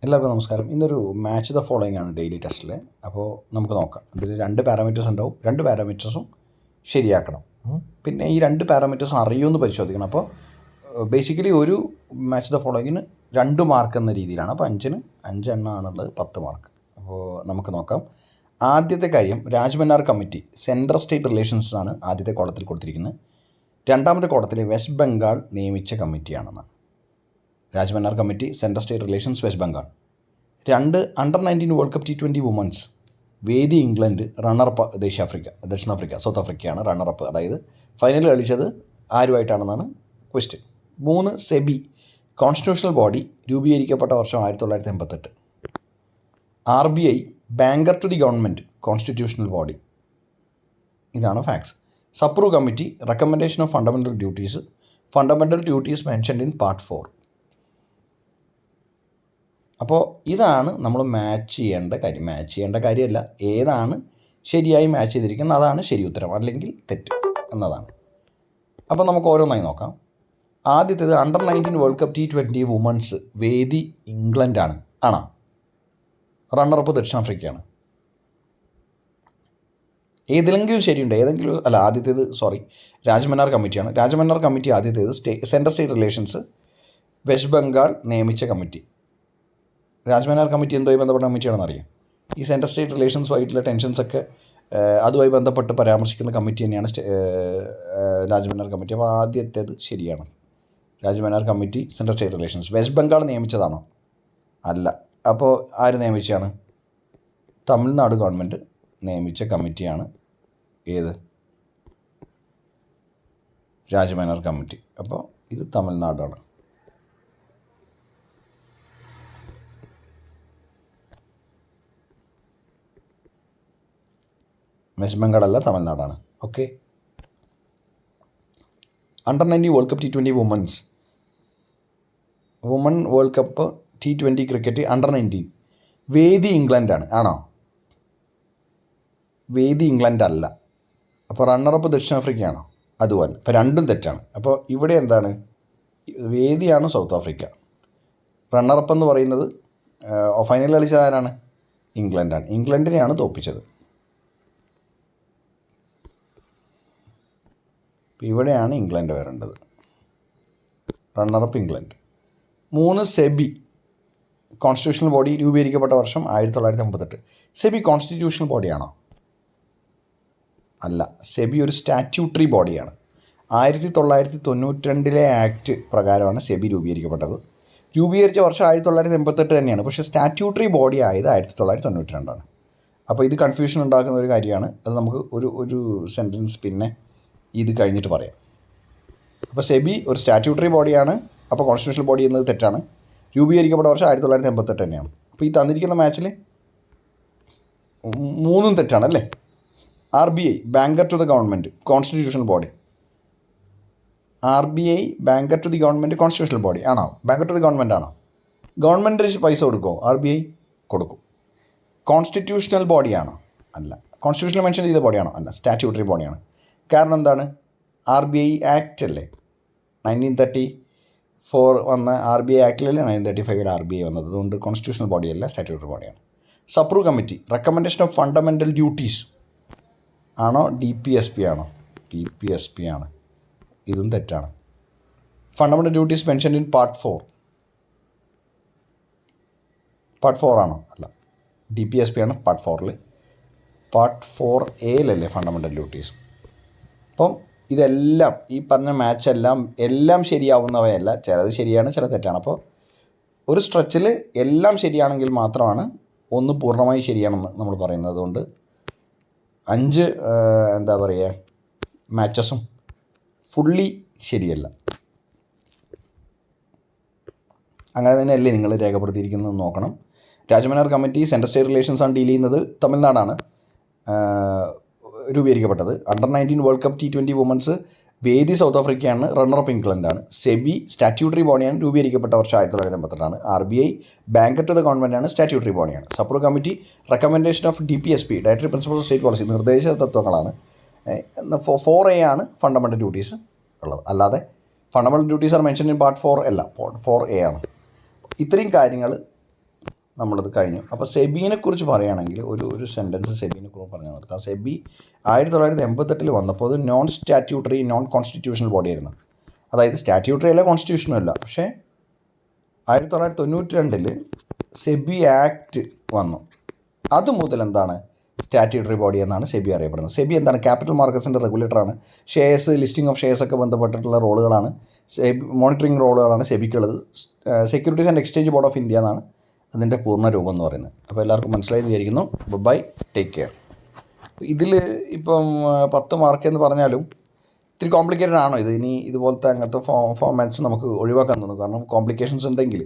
എല്ലാവർക്കും നമസ്കാരം. ഇന്നൊരു മാച്ച് ദ ഫോളോയിങ് ആണ് ഡെയിലി ടെസ്റ്റിൽ. അപ്പോൾ നമുക്ക് നോക്കാം. ഇതിൽ 2 പാരാമീറ്റേഴ്സ് ഉണ്ടാവും. 2 പാരാമീറ്റേഴ്സും ശരിയാക്കണം. പിന്നെ ഈ 2 പാരാമീറ്റേഴ്സും അറിയുമെന്ന് പരിശോധിക്കണം. അപ്പോൾ ബേസിക്കലി ഒരു മാച്ച് ദ ഫോളോയിങ്ങിന് 2 മാർക്ക് എന്ന രീതിയിലാണ്. അപ്പോൾ 5-ന് 5 എണ്ണമാണുള്ളത്, 10 മാർക്ക്. അപ്പോൾ നമുക്ക് നോക്കാം. ആദ്യത്തെ കാര്യം, രാജ്മന്നാർ കമ്മിറ്റി സെൻട്രൽ സ്റ്റേറ്റ് റിലേഷൻസാണ് ആദ്യത്തെ കോളത്തിൽ കൊടുത്തിരിക്കുന്നത്. രണ്ടാമത്തെ കോളത്തിൽ വെസ്റ്റ് ബംഗാൾ നിയമിച്ച കമ്മിറ്റിയാണെന്നാണ്. Rajamannar committee central state relations west Bengal. 2 under nineteen world cup T20 women's വേദി ഇംഗ്ലണ്ട്, റണ്ണറപ്പ് ദക്ഷിണാഫ്രിക്ക, സൗത്ത് ആഫ്രിക്കയാണ് റണ്ണറപ്പ്. അതായത് ഫൈനൽ കളിച്ചത് ആരുമായിട്ടാണെന്നാണ് ക്വസ്റ്റ്യൻ. 3 സെബി കോൺസ്റ്റിറ്റ്യൂഷണൽ ബോഡി രൂപീകരിക്കപ്പെട്ട വർഷം 1988. RBI banker to the government constitutional body. ഇതാണ് facts. Sapru committee recommendation of fundamental duties mentioned in part 4. അപ്പോൾ ഇതാണ് നമ്മൾ മാച്ച് ചെയ്യേണ്ട കാര്യമല്ല, ഏതാണ് ശരിയായി മാച്ച് ചെയ്തിരിക്കുന്നത് അതാണ് ശരി ഉത്തരം, അല്ലെങ്കിൽ തെറ്റ് എന്നതാണ്. അപ്പോൾ നമുക്ക് ഓരോന്നായി നോക്കാം. ആദ്യത്തേത് under-19 world cup T20 women's വേദി ഇംഗ്ലണ്ടാണ്. ആണോ? റണ്ണറപ്പ് ദക്ഷിണാഫ്രിക്കയാണ്. ഏതെങ്കിലും ശരിയുണ്ട്, ആദ്യത്തേത് രാജ്മന്നാർ കമ്മിറ്റിയാണ്. രാജ്മന്നാർ കമ്മിറ്റി ആദ്യത്തേത് central state relations west Bengal നിയമിച്ച കമ്മിറ്റി. രാജ്മന്നാർ കമ്മിറ്റി എന്തുമായി ബന്ധപ്പെട്ട കമ്മിറ്റിയാണെന്ന് അറിയാം. ഈ സെൻട്രൽ സ്റ്റേറ്റ് റിലേഷൻസുമായിട്ടുള്ള ടെൻഷൻസൊക്കെ അതുമായി ബന്ധപ്പെട്ട് പരാമർശിക്കുന്ന കമ്മിറ്റി തന്നെയാണ് രാജ്മന്നാർ കമ്മിറ്റി. അപ്പോൾ ആദ്യത്തേത് ശരിയാണ്. Rajamannar committee central state relations. West Bengal നിയമിച്ചതാണോ? അല്ല. അപ്പോൾ ആര് നിയമിച്ചാണ്? തമിഴ്നാട് ഗവൺമെൻറ് നിയമിച്ച കമ്മിറ്റിയാണ് ഏത്? രാജ്മന്നാർ കമ്മിറ്റി. അപ്പോൾ ഇത് തമിഴ്നാടാണ്. വെസ്റ്റ് ബംഗാളല്ല, തമിഴ്നാടാണ്. Okay. Under nineteen world cup T20 woman world cup T20 cricket under nineteen വേദി ഇംഗ്ലണ്ടാണ്. ആണോ? വേദി ഇംഗ്ലണ്ട് അല്ല. അപ്പോൾ റണ്ണറപ്പ് ദക്ഷിണാഫ്രിക്കയാണോ? അതുപോലെ. അപ്പോൾ രണ്ടും തെറ്റാണ്. അപ്പോൾ ഇവിടെ എന്താണ്? വേദിയാണ് സൗത്ത് ആഫ്രിക്ക. റണ്ണറപ്പ് എന്ന് പറയുന്നത് ഫൈനൽ കളിച്ചത് ആരാണ്? ഇംഗ്ലണ്ടാണ്. ഇംഗ്ലണ്ടിനെയാണ് തോൽപ്പിച്ചത്. ഇവിടെയാണ് ഇംഗ്ലണ്ട് വരേണ്ടത്. Runner up England. 3 SEBI constitutional body രൂപീകരിക്കപ്പെട്ട വർഷം 1958. സെബി കോൺസ്റ്റിറ്റ്യൂഷണൽ ബോഡിയാണോ? അല്ല. സെബി ഒരു സ്റ്റാറ്റ്യൂട്ടറി ബോഡിയാണ്. 1992 ആക്ട് പ്രകാരമാണ് സെബി രൂപീകരിക്കപ്പെട്ടത്. രൂപീകരിച്ച വർഷം 1988 തന്നെയാണ്. പക്ഷേ സ്റ്റാറ്റ്യൂട്ടറി ബോഡി ആയത് 1992ആണ്. അപ്പോൾ ഇത് കൺഫ്യൂഷൻ ഉണ്ടാക്കുന്ന ഒരു കാര്യമാണ്. അത് നമുക്ക് ഒരു സെൻറ്റൻസ് പിന്നെ ഇത് കഴിഞ്ഞിട്ട് പറയാം. അപ്പോൾ സെബി ഒരു സ്റ്റാറ്റ്യൂട്ടറി ബോഡിയാണ്. അപ്പോൾ കോൺസ്റ്റിറ്റ്യൂഷണൽ ബോഡി എന്നത് തെറ്റാണ്. രൂപീകരിക്കപ്പെട്ട വർഷം 1988 തന്നെയാണ്. അപ്പോൾ ഈ തന്നിരിക്കുന്ന മാച്ചിൽ 3 തെറ്റാണ് അല്ലേ? RBI banker to the government constitutional body. RBI banker to the government constitutional body ആണോ? ബാങ്കർ ടു ദി ഗവൺമെൻറ് ആണോ? ഗവൺമെൻറ് പൈസ കൊടുക്കുമോ? RBI കൊടുക്കും. കോൺസ്റ്റിറ്റ്യൂഷണൽ ബോഡിയാണോ? അല്ല. കോൺസ്റ്റിറ്റ്യൂഷണൽ മെൻഷൻ ചെയ്ത ബോഡിയാണോ? അല്ല. സ്റ്റാറ്റ്യൂട്ടറി ബോഡിയാണ്. കാരണം എന്താണ്? RBI ആക്ട് അല്ലേ 1934 വന്ന RBI ആക്ടിലല്ലേ 1935 RBI വന്നത്. അതുകൊണ്ട് കോൺസ്റ്റിറ്റ്യൂഷണൽ ബോഡിയല്ല, സ്റ്റാറ്റ്യൂട്ടറി ബോഡിയാണ്. Sapru committee recommendation of fundamental duties ആണോ? DPSP ആണോ? DPSP ആണ്. ഇതും തെറ്റാണ്. Fundamental duties mention in part 4 ആണോ? അല്ല. DPSP ആണ് part 4. Part 4A fundamental duties. അപ്പം ഇതെല്ലാം ഈ പറഞ്ഞ എല്ലാം ശരിയാവുന്നവയല്ല. ചിലത് ശരിയാണ്, ചില തെറ്റാണ്. അപ്പോൾ ഒരു സ്ട്രെച്ചിൽ എല്ലാം ശരിയാണെങ്കിൽ മാത്രമാണ് ഒന്ന് പൂർണ്ണമായി ശരിയാണെന്ന് നമ്മൾ പറയുന്നത്. അതുകൊണ്ട് 5 മാച്ചസും ഫുള്ളി ശരിയല്ല. അങ്ങനെ തന്നെയല്ലേ നിങ്ങൾ രേഖപ്പെടുത്തിയിരിക്കുന്നത് നോക്കണം. രാജ്മന്നാർ കമ്മിറ്റി സെൻട്രൽ സ്റ്റേറ്റ് റിലേഷൻസാണ് ഡീൽ ചെയ്യുന്നത്. തമിഴ്നാടാണ് രൂപീകരിക്കപ്പെട്ടത്. Under nineteen world cup T20 women's വേദി സൗത്ത് ആഫ്രിക്കയാണ്. റണ്ണറപ്പ് ഇംഗ്ലണ്ടാണ്. സെബി സ്റ്റാറ്റ്യൂട്ടറി ബോഡിയാണ്. രൂപീകരിക്കപ്പെട്ട വർഷം 1988. RBI ബാങ്കർ ടു ദ ഗവൺമെൻറ്റാണ്. സ്റ്റാറ്റ്യൂട്ടറി ബോഡിയാണ്. Sapru committee recommendation of DPSP directory principles of state policy നിർദ്ദേശ തത്വങ്ങളാണ്. 4A ആണ് ഫണ്ടമെൻ്റൽ ഡ്യൂട്ടീസ് ഉള്ളത്. അല്ലാതെ fundamental duties are mention in part 4 അല്ല, 4A ആണ്. ഇത്രയും കാര്യങ്ങൾ നമ്മളത് കഴിഞ്ഞു. അപ്പോൾ സെബിനെ കുറിച്ച് പറയുകയാണെങ്കിൽ ഒരു സെൻറ്റൻസ് സെബിനെ കുറിച്ച് പറഞ്ഞു നിർത്താം. സെബി 1988 വന്നപ്പോൾ അത് നോൺ സ്റ്റാറ്റ്യൂട്ടറി നോൺ കോൺസ്റ്റിറ്റ്യൂഷണൽ ബോഡിയായിരുന്നു. അതായത് സ്റ്റാറ്റ്യൂട്ടറി അല്ല കോൺസ്റ്റിറ്റ്യൂഷനും അല്ല. പക്ഷേ 1992 സെബി ആക്ട് വന്നു. അതുമുതൽ എന്താണ് സ്റ്റാറ്റ്യൂട്ടറി ബോഡി എന്നാണ് സെബി അറിയപ്പെടുന്നത്. സെബി എന്താണ്? ക്യാപിറ്റൽ മാർക്കറ്റ്സിൻ്റെ റെഗുലേറ്ററാണ്. ഷെയർസ്, ലിസ്റ്റിംഗ് ഓഫ് ഷെയർസൊക്കെ ബന്ധപ്പെട്ടിട്ടുള്ള റോളുകളാണ് സെബി, മോണിറ്ററിംഗ് റോളുകളാണ് സെബിക്കുള്ളത്. Securities and exchange board of India എന്നാണ് അതിൻ്റെ പൂർണ്ണ രൂപം എന്ന് പറയുന്നത്. അപ്പോൾ എല്ലാവർക്കും മനസ്സിലായി വിചാരിക്കുന്നു. Bye, take care. ഇതിൽ ഇപ്പം 10 മാർക്ക് എന്ന് പറഞ്ഞാലും ഇത്തിരി കോംപ്ലിക്കേറ്റഡ് ആണോ ഇത്? ഇനി ഇതുപോലത്തെ അങ്ങനത്തെ ഫോർമാറ്റ്സ് നമുക്ക് ഒഴിവാക്കാൻ തോന്നുന്നു, കാരണം കോംപ്ലിക്കേഷൻസ് ഉണ്ടെങ്കിൽ.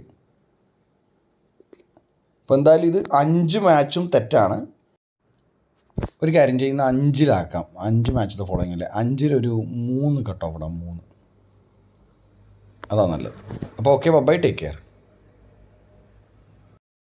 ഇപ്പോൾ എന്തായാലും ഇത് 5 മാച്ചും തെറ്റാണ്. ഒരു കാര്യം ചെയ്യുന്ന 5-ലാക്കാം. 5 മാച്ച് ദ ഫോളോയിങ് അല്ലേ, 5-ലൊരു 3 കട്ട് ഓഫ് ഇടാം. 3 അതാണ് നല്ലത്. അപ്പോൾ ഓക്കെ, ബൈ, ടേക്ക് കെയർ.